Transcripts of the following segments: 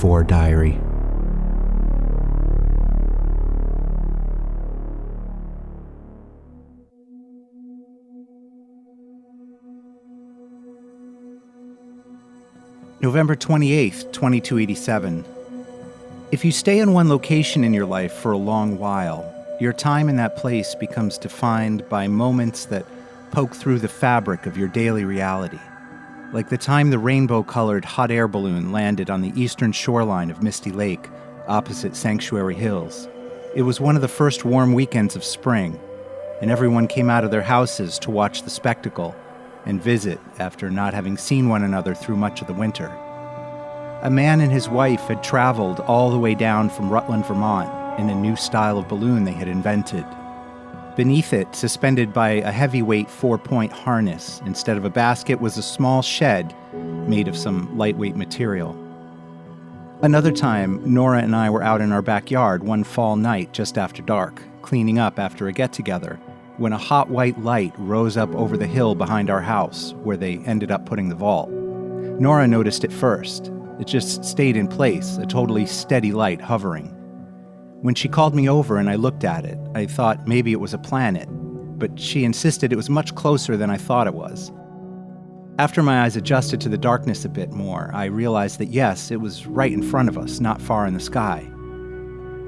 UFO Diary. November 28th, 2287. If you stay in one location in your life for a long while, your time in that place becomes defined by moments that poke through the fabric of your daily reality. Like the time the rainbow-colored hot air balloon landed on the eastern shoreline of Misty Lake, opposite Sanctuary Hills. It was one of the first warm weekends of spring, and everyone came out of their houses to watch the spectacle and visit after not having seen one another through much of the winter. A man and his wife had traveled all the way down from Rutland, Vermont, in a new style of balloon they had invented. Beneath it, suspended by a heavyweight 4-point harness instead of a basket, was a small shed made of some lightweight material. Another time, Nora and I were out in our backyard one fall night just after dark, cleaning up after a get-together, when a hot white light rose up over the hill behind our house, where they ended up putting the vault. Nora noticed it first. It just stayed in place, a totally steady light hovering. When she called me over and I looked at it, I thought maybe it was a planet, but she insisted it was much closer than I thought it was. After my eyes adjusted to the darkness a bit more, I realized that yes, it was right in front of us, not far in the sky.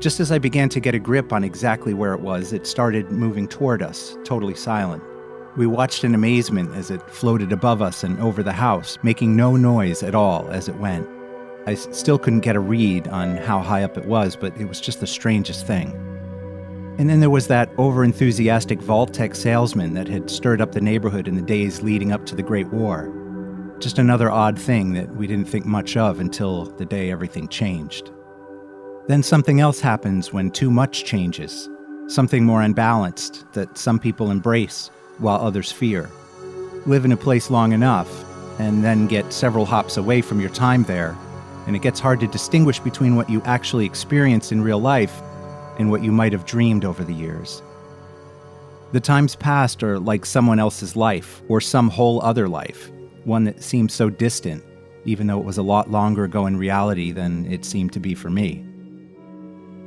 Just as I began to get a grip on exactly where it was, it started moving toward us, totally silent. We watched in amazement as it floated above us and over the house, making no noise at all as it went. I still couldn't get a read on how high up it was, but it was just the strangest thing. And then there was that over-enthusiastic Vault-Tec salesman that had stirred up the neighborhood in the days leading up to the Great War. Just another odd thing that we didn't think much of until the day everything changed. Then something else happens when too much changes, something more unbalanced that some people embrace while others fear. Live in a place long enough, and then get several hops away from your time there, and it gets hard to distinguish between what you actually experienced in real life and what you might have dreamed over the years. The times past are like someone else's life, or some whole other life, one that seems so distant, even though it was a lot longer ago in reality than it seemed to be for me.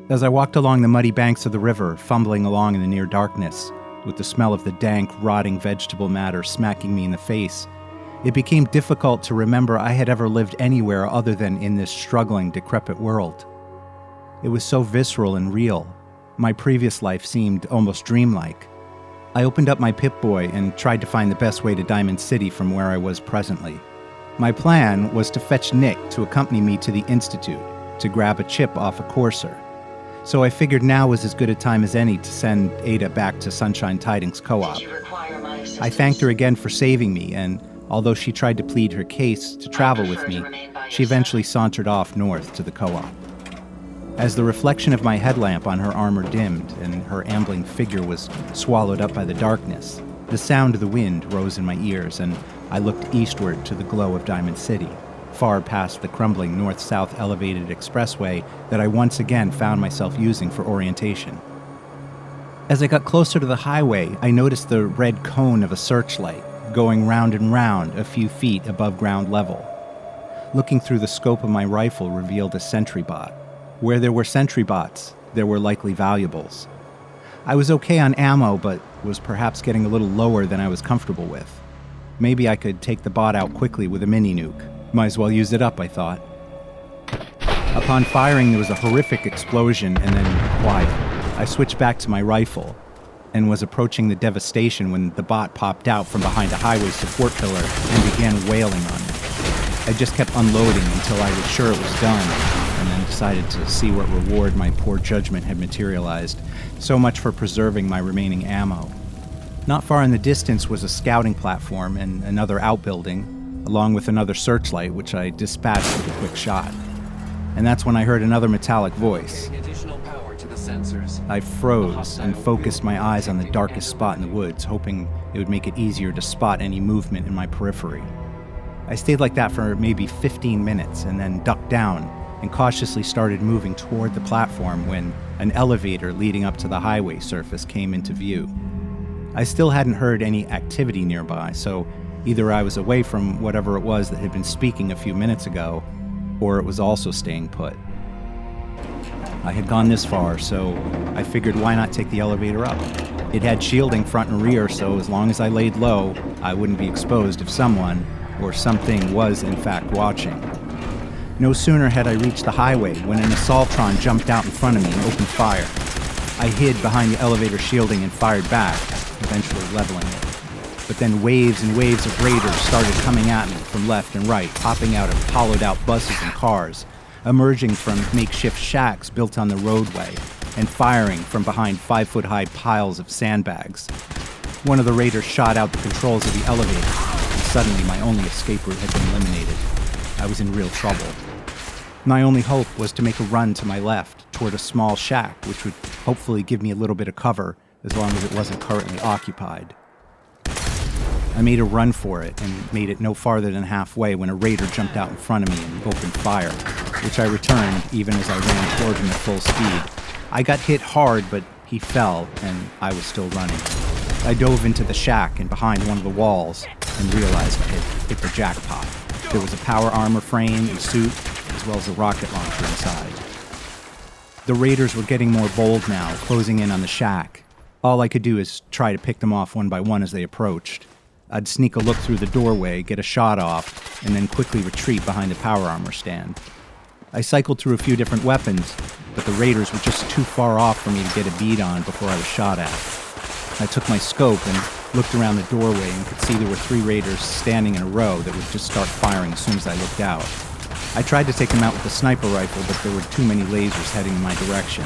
As I walked along the muddy banks of the river, fumbling along in the near darkness, with the smell of the dank, rotting vegetable matter smacking me in the face, it became difficult to remember I had ever lived anywhere other than in this struggling, decrepit world. It was so visceral and real. My previous life seemed almost dreamlike. I opened up my Pip-Boy and tried to find the best way to Diamond City from where I was presently. My plan was to fetch Nick to accompany me to the Institute, to grab a chip off a courser. So I figured now was as good a time as any to send Ada back to Sunshine Tidings Co-op. I thanked her again for saving me, and although she tried to plead her case to travel with me, she eventually sauntered off north to the co-op. As the reflection of my headlamp on her armor dimmed and her ambling figure was swallowed up by the darkness, the sound of the wind rose in my ears, and I looked eastward to the glow of Diamond City, far past the crumbling north-south elevated expressway that I once again found myself using for orientation. As I got closer to the highway, I noticed the red cone of a searchlight going round and round a few feet above ground level. Looking through the scope of my rifle revealed a sentry bot. Where there were sentry bots, there were likely valuables. I was okay on ammo, but was perhaps getting a little lower than I was comfortable with. Maybe I could take the bot out quickly with a mini-nuke. Might as well use it up, I thought. Upon firing, there was a horrific explosion and then quiet. I switched back to my rifle and was approaching the devastation when the bot popped out from behind a highway support pillar and began wailing on me. I just kept unloading until I was sure it was done, and then decided to see what reward my poor judgment had materialized. So much for preserving my remaining ammo. Not far in the distance was a scouting platform and another outbuilding, along with another searchlight, which I dispatched with a quick shot. And that's when I heard another metallic voice. I froze and focused my eyes on the darkest spot in the woods, hoping it would make it easier to spot any movement in my periphery. I stayed like that for maybe 15 minutes and then ducked down and cautiously started moving toward the platform when an elevator leading up to the highway surface came into view. I still hadn't heard any activity nearby, so either I was away from whatever it was that had been speaking a few minutes ago, or it was also staying put. I had gone this far, so I figured why not take the elevator up? It had shielding front and rear, so as long as I laid low, I wouldn't be exposed if someone or something was in fact watching. No sooner had I reached the highway when an Assaultron jumped out in front of me and opened fire. I hid behind the elevator shielding and fired back, eventually leveling it. But then waves and waves of raiders started coming at me from left and right, popping out of hollowed-out buses and cars, emerging from makeshift shacks built on the roadway, and firing from behind 5-foot-high piles of sandbags. One of the raiders shot out the controls of the elevator, and suddenly my only escape route had been eliminated. I was in real trouble. My only hope was to make a run to my left, toward a small shack, which would hopefully give me a little bit of cover, as long as it wasn't currently occupied. I made a run for it, and made it no farther than halfway when a raider jumped out in front of me and opened fire, which I returned even as I ran toward him at full speed. I got hit hard, but he fell, and I was still running. I dove into the shack and behind one of the walls, and realized I had hit the jackpot. There was a power armor frame and suit, as well as a rocket launcher inside. The raiders were getting more bold now, closing in on the shack. All I could do is try to pick them off one by one as they approached. I'd sneak a look through the doorway, get a shot off, and then quickly retreat behind the power armor stand. I cycled through a few different weapons, but the raiders were just too far off for me to get a bead on before I was shot at. I took my scope and looked around the doorway and could see there were 3 raiders standing in a row that would just start firing as soon as I looked out. I tried to take them out with a sniper rifle, but there were too many lasers heading in my direction.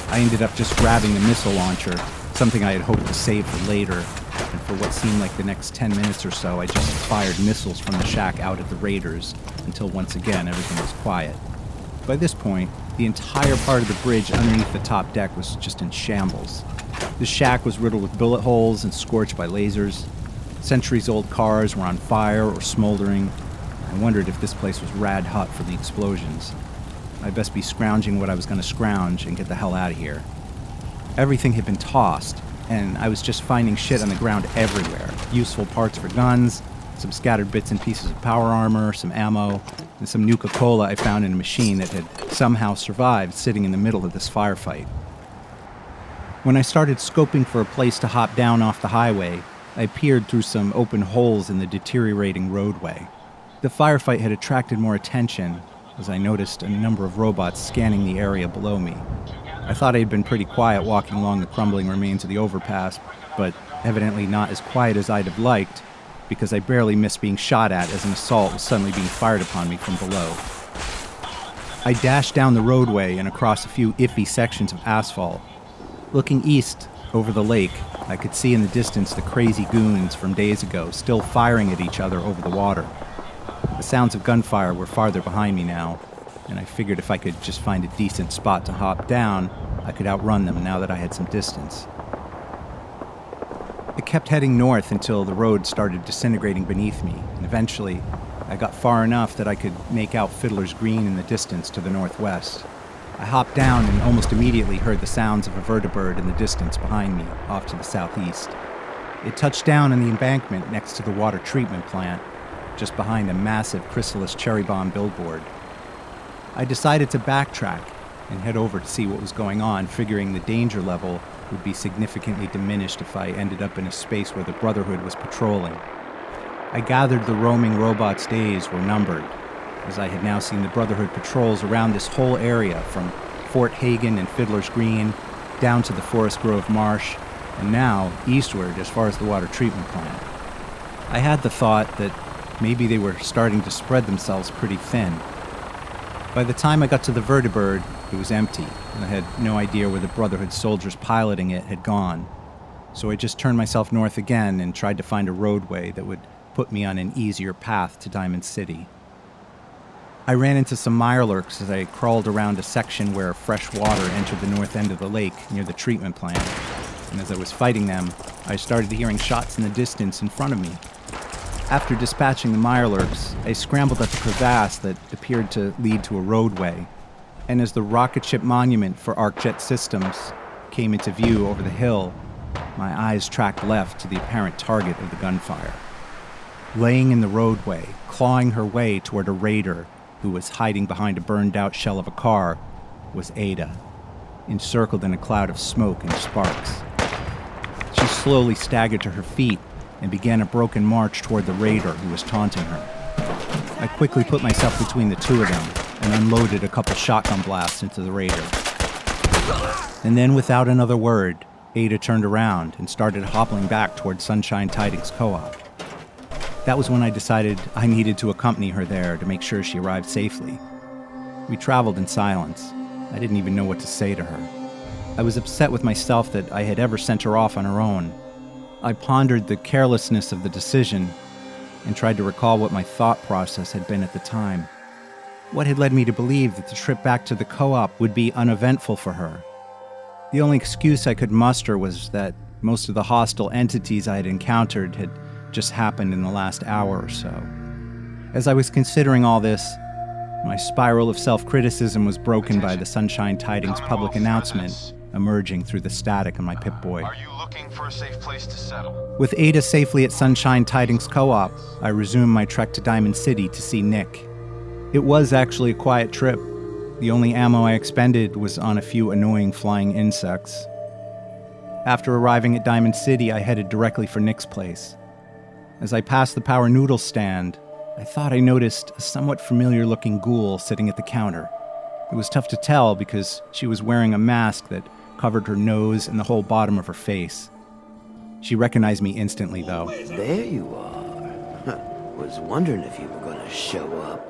I ended up just grabbing the missile launcher, something I had hoped to save for later, and for what seemed like the next 10 minutes or so, I just fired missiles from the shack out at the raiders, until once again everything was quiet. By this point, the entire part of the bridge underneath the top deck was just in shambles. The shack was riddled with bullet holes and scorched by lasers. Centuries-old cars were on fire or smoldering. I wondered if this place was rad hot from the explosions. I'd best be scrounging what I was going to scrounge and get the hell out of here. Everything had been tossed, and I was just finding shit on the ground everywhere. Useful parts for guns, some scattered bits and pieces of power armor, some ammo, and some Nuka-Cola I found in a machine that had somehow survived sitting in the middle of this firefight. When I started scoping for a place to hop down off the highway, I peered through some open holes in the deteriorating roadway. The firefight had attracted more attention, as I noticed a number of robots scanning the area below me. I thought I had been pretty quiet walking along the crumbling remains of the overpass, but evidently not as quiet as I'd have liked, because I barely missed being shot at as an assault was suddenly being fired upon me from below. I dashed down the roadway and across a few iffy sections of asphalt. Looking east, over the lake, I could see in the distance the crazy goons from days ago still firing at each other over the water. The sounds of gunfire were farther behind me now, and I figured if I could just find a decent spot to hop down, I could outrun them now that I had some distance. I kept heading north until the road started disintegrating beneath me, and eventually I got far enough that I could make out Fiddler's Green in the distance to the northwest. I hopped down and almost immediately heard the sounds of a vertibird in the distance behind me, off to the southeast. It touched down on the embankment next to the water treatment plant, just behind a massive chrysalis cherry bomb billboard. I decided to backtrack and head over to see what was going on, figuring the danger level would be significantly diminished if I ended up in a space where the Brotherhood was patrolling. I gathered the roaming robots' days were numbered, as I had now seen the Brotherhood patrols around this whole area, from Fort Hagen and Fiddler's Green, down to the Forest Grove Marsh, and now eastward as far as the water treatment plant. I had the thought that maybe they were starting to spread themselves pretty thin. By the time I got to the vertibird, it was empty, and I had no idea where the Brotherhood soldiers piloting it had gone. So I just turned myself north again and tried to find a roadway that would put me on an easier path to Diamond City. I ran into some mirelurks as I crawled around a section where fresh water entered the north end of the lake near the treatment plant, and as I was fighting them, I started hearing shots in the distance in front of me. After dispatching the mirelurks, I scrambled up a crevasse that appeared to lead to a roadway, and as the rocket ship monument for ArcJet Systems came into view over the hill, my eyes tracked left to the apparent target of the gunfire. Laying in the roadway, clawing her way toward a raider, who was hiding behind a burned-out shell of a car, was Ada, encircled in a cloud of smoke and sparks. She slowly staggered to her feet and began a broken march toward the raider who was taunting her. I quickly put myself between the two of them and unloaded a couple shotgun blasts into the raider. And then, without another word, Ada turned around and started hobbling back toward Sunshine Tidings Co-op. That was when I decided I needed to accompany her there to make sure she arrived safely. We traveled in silence. I didn't even know what to say to her. I was upset with myself that I had ever sent her off on her own. I pondered the carelessness of the decision and tried to recall what my thought process had been at the time. What had led me to believe that the trip back to the co-op would be uneventful for her? The only excuse I could muster was that most of the hostile entities I had encountered had just happened in the last hour or so. As I was considering all this, my spiral of self-criticism was broken by the Sunshine Tidings public announcement emerging through the static on my Pip-Boy. Are you looking for a safe place to settle? With Ada safely at Sunshine Tidings Co-op, I resumed my trek to Diamond City to see Nick. It was actually a quiet trip. The only ammo I expended was on a few annoying flying insects. After arriving at Diamond City, I headed directly for Nick's place. As I passed the Power Noodles stand, I thought I noticed a somewhat familiar-looking ghoul sitting at the counter. It was tough to tell because she was wearing a mask that covered her nose and the whole bottom of her face. She recognized me instantly, though. There you are. Was wondering if you were gonna show up.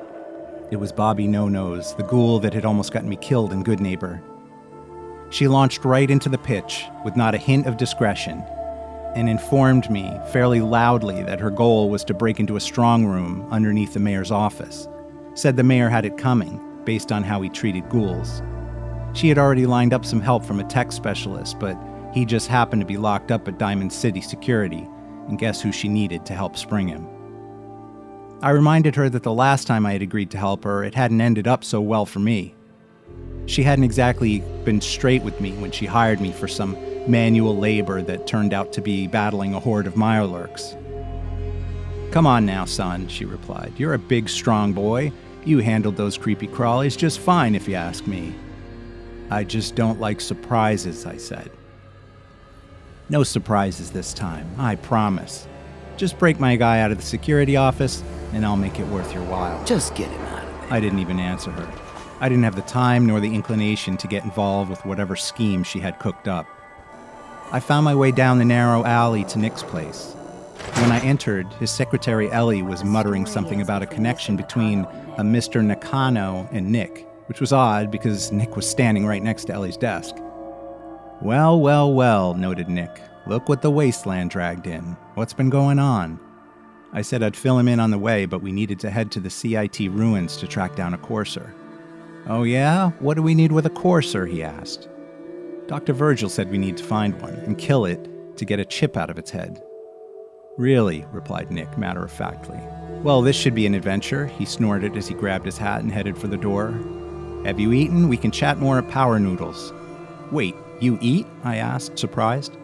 It was Bobby No-Nose, the ghoul that had almost gotten me killed in Good Neighbor. She launched right into the pitch with not a hint of discretion, and informed me fairly loudly that her goal was to break into a strong room underneath the mayor's office. Said the mayor had it coming, based on how he treated ghouls. She had already lined up some help from a tech specialist, but he just happened to be locked up at Diamond City Security, and guess who she needed to help spring him? I reminded her that the last time I had agreed to help her, it hadn't ended up so well for me. She hadn't exactly been straight with me when she hired me for some manual labor that turned out to be battling a horde of Mirelurks. "Come on now, son," she replied. "You're a big, strong boy. You handled those creepy crawlies just fine, if you ask me." "I just don't like surprises," I said. "No surprises this time, I promise. Just break my guy out of the security office, and I'll make it worth your while." Just get him out of there. I didn't even answer her. I didn't have the time nor the inclination to get involved with whatever scheme she had cooked up. I found my way down the narrow alley to Nick's place. When I entered, his secretary Ellie was muttering something about a connection between a Mr. Nakano and Nick, which was odd because Nick was standing right next to Ellie's desk. "Well, well, well," noted Nick. "Look what the wasteland dragged in. What's been going on?" I said I'd fill him in on the way, but we needed to head to the CIT ruins to track down a courser. "Oh yeah? What do we need with a courser?" he asked. Dr. Virgil said we need to find one and kill it to get a chip out of its head. "Really?" replied Nick matter-of-factly. "Well, this should be an adventure," he snorted as he grabbed his hat and headed for the door. "Have you eaten? We can chat more at Power Noodles." "Wait, you eat?" I asked, surprised.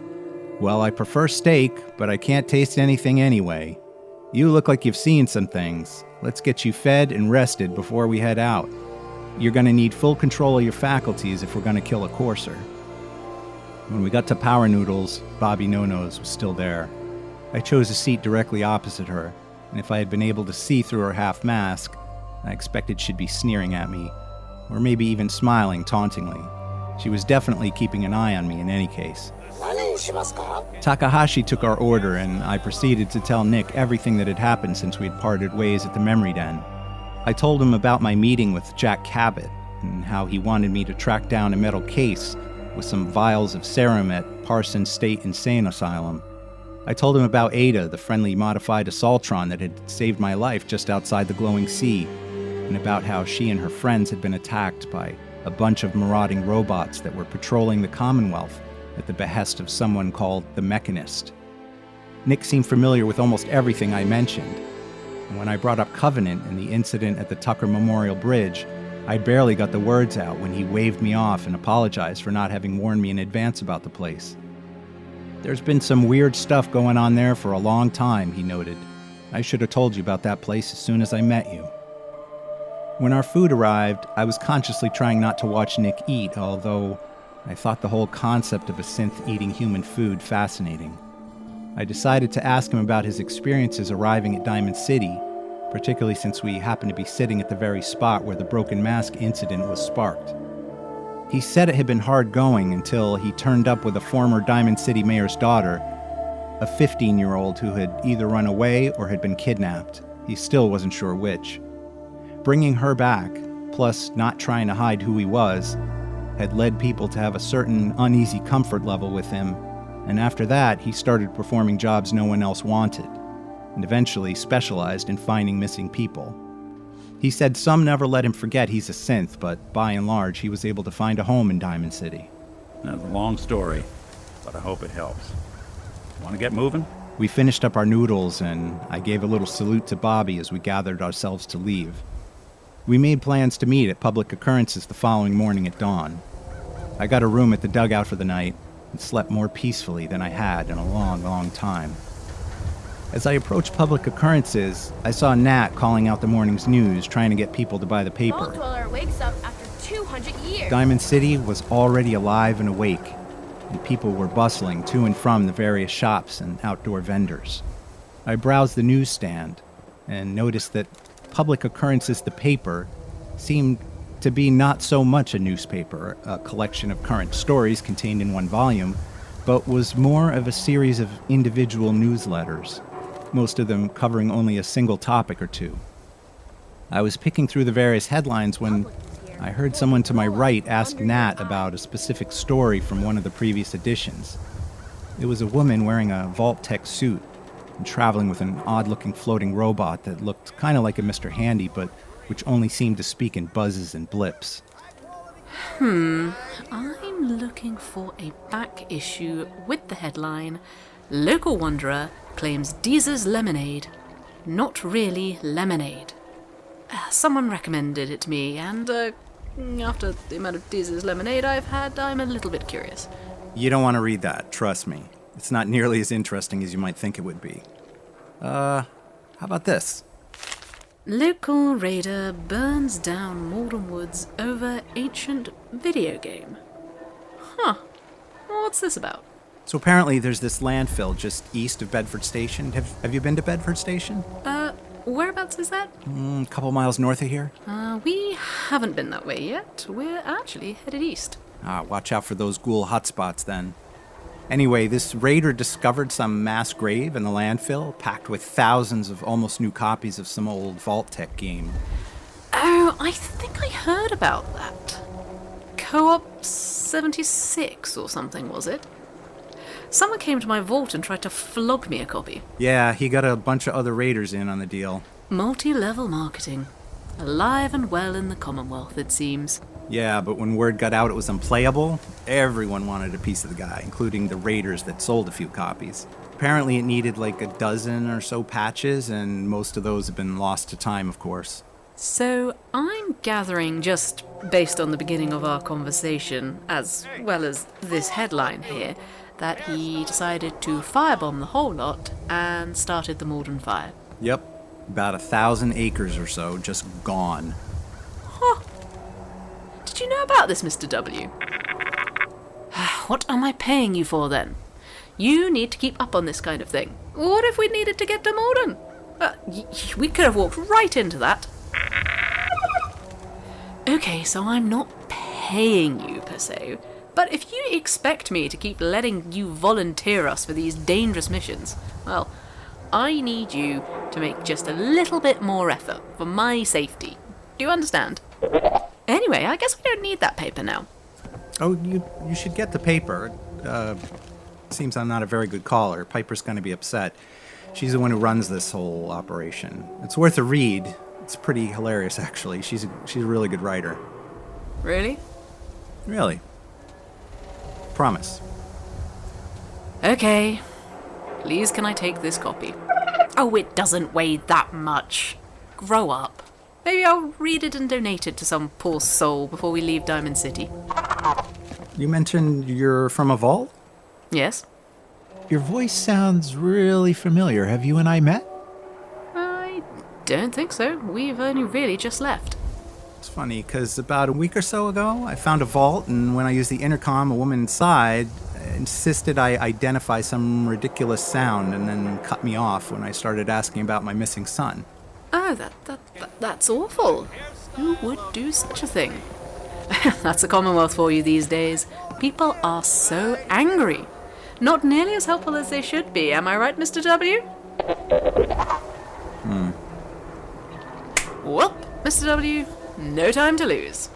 "Well, I prefer steak, but I can't taste anything anyway. You look like you've seen some things. Let's get you fed and rested before we head out. You're going to need full control of your faculties if we're going to kill a courser." When we got to Power Noodles, Bobby No-Nose was still there. I chose a seat directly opposite her, and if I had been able to see through her half mask, I expected she'd be sneering at me, or maybe even smiling tauntingly. She was definitely keeping an eye on me in any case. Takahashi took our order, and I proceeded to tell Nick everything that had happened since we had parted ways at the Memory Den. I told him about my meeting with Jack Cabot, and how he wanted me to track down a metal case with some vials of serum at Parsons State Insane Asylum. I told him about Ada, the friendly modified Assaultron that had saved my life just outside the Glowing Sea, and about how she and her friends had been attacked by a bunch of marauding robots that were patrolling the Commonwealth at the behest of someone called the Mechanist. Nick seemed familiar with almost everything I mentioned, and when I brought up Covenant and the incident at the Tucker Memorial Bridge, I barely got the words out when he waved me off and apologized for not having warned me in advance about the place. "There's been some weird stuff going on there for a long time," he noted. "I should have told you about that place as soon as I met you." When our food arrived, I was consciously trying not to watch Nick eat, although I thought the whole concept of a synth eating human food fascinating. I decided to ask him about his experiences arriving at Diamond City, particularly since we happened to be sitting at the very spot where the broken mask incident was sparked. He said it had been hard going until he turned up with a former Diamond City mayor's daughter, a 15-year-old who had either run away or had been kidnapped. He still wasn't sure which. Bringing her back, plus not trying to hide who he was, had led people to have a certain uneasy comfort level with him, and after that, he started performing jobs no one else wanted, and eventually specialized in finding missing people. He said some never let him forget he's a synth, but by and large, he was able to find a home in Diamond City. That's a long story, but I hope it helps. Want to get moving? We finished up our noodles, and I gave a little salute to Bobby as we gathered ourselves to leave. We made plans to meet at Public Occurrences the following morning at dawn. I got a room at the dugout for the night and slept more peacefully than I had in a long, long time. As I approached Public Occurrences, I saw Nat calling out the morning's news, trying to get people to buy the paper. Vault Dweller wakes up after 200 years. Diamond City was already alive and awake, and people were bustling to and from the various shops and outdoor vendors. I browsed the newsstand and noticed that Public Occurrences, the paper, seemed to be not so much a newspaper, a collection of current stories contained in one volume, but was more of a series of individual newsletters, most of them covering only a single topic or two. I was picking through the various headlines when I heard someone to my right ask Nat about a specific story from one of the previous editions. It was a woman wearing a Vault-Tec suit and traveling with an odd-looking floating robot that looked kind of like a Mr. Handy, but which only seemed to speak in buzzes and blips. I'm looking for a back issue with the headline, Local Wanderer claims Deezer's lemonade. Not really lemonade. Someone recommended it to me, and after the amount of Deezer's lemonade I've had, I'm a little bit curious. You don't want to read that, trust me. It's not nearly as interesting as you might think it would be. How about this? Local raider burns down Malden Woods over ancient video game. Huh. What's this about? So apparently there's this landfill just east of Bedford Station. Have you been to Bedford Station? Whereabouts is that? A couple miles north of here. We haven't been that way yet. We're actually headed east. Watch out for those ghoul hotspots then. Anyway, this raider discovered some mass grave in the landfill, packed with thousands of almost new copies of some old Vault-Tec game. Oh, I think I heard about that. Co-op 76 or something, was it? Someone came to my vault and tried to flog me a copy. Yeah, he got a bunch of other raiders in on the deal. Multi-level marketing. Alive and well in the Commonwealth, it seems. Yeah, but when word got out it was unplayable, everyone wanted a piece of the guy, including the raiders that sold a few copies. Apparently it needed like a dozen or so patches, and most of those have been lost to time, of course. So I'm gathering, just based on the beginning of our conversation, as well as this headline here, that he decided to firebomb the whole lot and started the Malden fire. Yep, about 1,000 acres or so just gone. Huh. Did you know about this, Mr. W? What am I paying you for, then? You need to keep up on this kind of thing. What if we needed to get to Malden? We could have walked right into that. Okay, so I'm not paying you, per se, but if you expect me to keep letting you volunteer us for these dangerous missions, well, I need you to make just a little bit more effort for my safety. Do you understand? Anyway, I guess we don't need that paper now. Oh, you should get the paper. Seems I'm not a very good caller. Piper's going to be upset. She's the one who runs this whole operation. It's worth a read. It's pretty hilarious, actually. She's a really good writer. Really? Really. Promise. Okay. Please, can I take this copy? Oh, it doesn't weigh that much. Grow up. Maybe I'll read it and donate it to some poor soul before we leave Diamond City. You mentioned you're from a vault? Yes? Your voice sounds really familiar. Have you and I met? I don't think so. We've only really just left. It's funny, because about a week or so ago, I found a vault, and when I used the intercom, a woman inside insisted I identify some ridiculous sound and then cut me off when I started asking about my missing son. Oh, that's awful. Who would do such a thing? That's a Commonwealth for you these days. People are so angry. Not nearly as helpful as they should be, am I right, Mr. W? Well, Mr. W, no time to lose.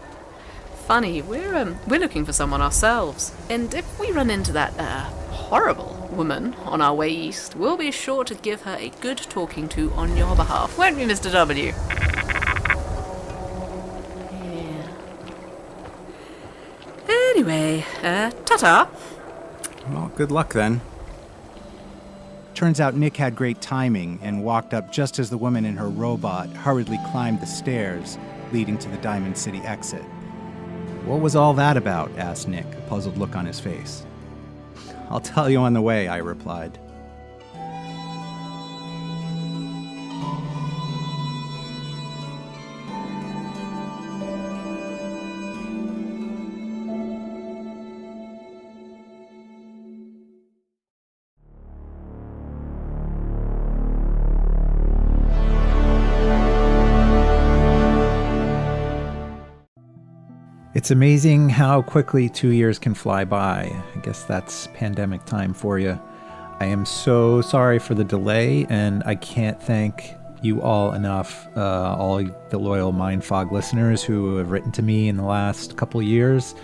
Funny, we're looking for someone ourselves, and if we run into that horrible woman on our way east, we'll be sure to give her a good talking to on your behalf, won't we, Mr. W? Yeah. Anyway, ta-ta. Well, good luck then. Turns out Nick had great timing and walked up just as the woman in her robot hurriedly climbed the stairs leading to the Diamond City exit. What was all that about? Asked Nick, a puzzled look on his face. I'll tell you on the way, I replied. It's amazing how quickly 2 years can fly by. I guess that's pandemic time for you. I am so sorry for the delay, and I can't thank you all enough, all the loyal Mindfog listeners who have written to me in the last couple years,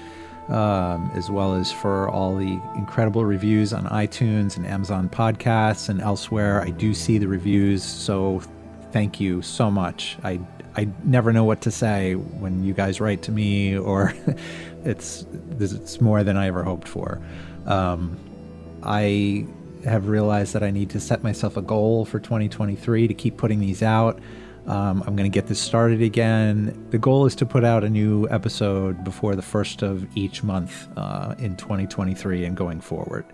as well as for all the incredible reviews on iTunes and Amazon Podcasts and elsewhere. I do see the reviews, so thank you so much. I never know what to say when you guys write to me, or it's more than I ever hoped for. I have realized that I need to set myself a goal for 2023 to keep putting these out. I'm going to get this started again. The goal is to put out a new episode before the first of each month in 2023 and going forward.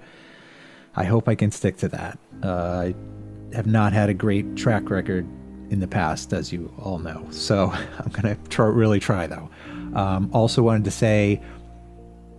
I hope I can stick to that. I have not had a great track record in the past, as you all know. So I'm going to really try, though. Also wanted to say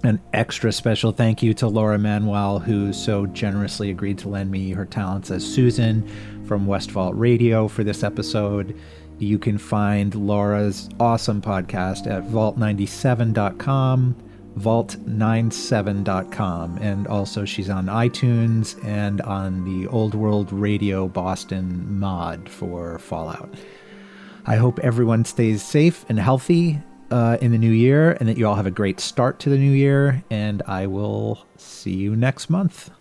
an extra special thank you to Laura Manuel, who so generously agreed to lend me her talents as Susan from West Vault Radio for this episode. You can find Laura's awesome podcast at vault97.com, vault97.com, and also she's on iTunes and on the Old World Radio Boston mod for Fallout. I hope everyone stays safe and healthy in the new year, and that you all have a great start to the new year, and I will see you next month.